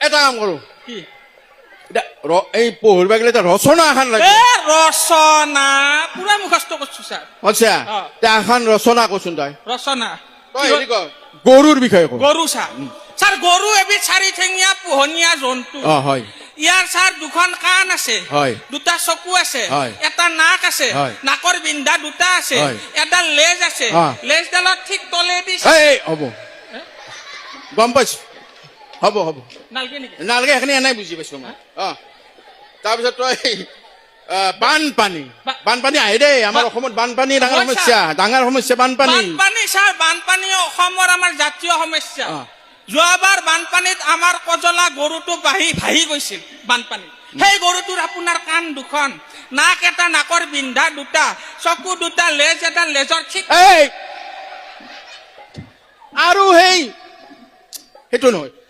এটা কাম কৰো কি এই পঢ়িব গেলে এটা ৰচনা এখন লাগে ৰচনা পুৰা মুখস্থ কৰিছো ছাৰ আচ্ছা এখন ৰচনা কচোন তই ৰচনা তই হেৰি কৰ গৰুৰ বিষয়ে ক গৰু ছাৰ ছাৰ গৰু এবিধ চাৰিঠেঙীয়া পোহনীয়া জন্তু হয় ইয়াৰ ছাৰ দুখন কাণ আছে হয় দুটা চকু আছে হয় এটা নাক আছে হয় নাকৰ বিন্ধা দুটা আছে হয় এডাল লেজ আছে লেজডালত ঠিক তলেদি এই হ'ব গম পাইছো হ'ব হ'ব নালগে নেকি নালাগে সেইখিনি এনেই বুজি পাইছো মই তাৰপিছত তই বানপানী বানপানী আহে দেই আমাৰ অসমত বানপানী ডাঙৰ সমস্যা বানপানী বানপানী ছাৰ বানপানী অসমৰ আমাৰ জাতীয় সমস্যা যোৱাবাৰ বানপানীত আমাৰ কজলা গৰুটো ভাহি গৈছিল বানপানীত সেই গৰুটোৰ আপোনাৰ কাণ দুখন নাক এটা নাকৰ বিন্ধা দুটা চকু দুটা লেজ এটা লেজৰ ঠিক আৰু সেইটো নহয়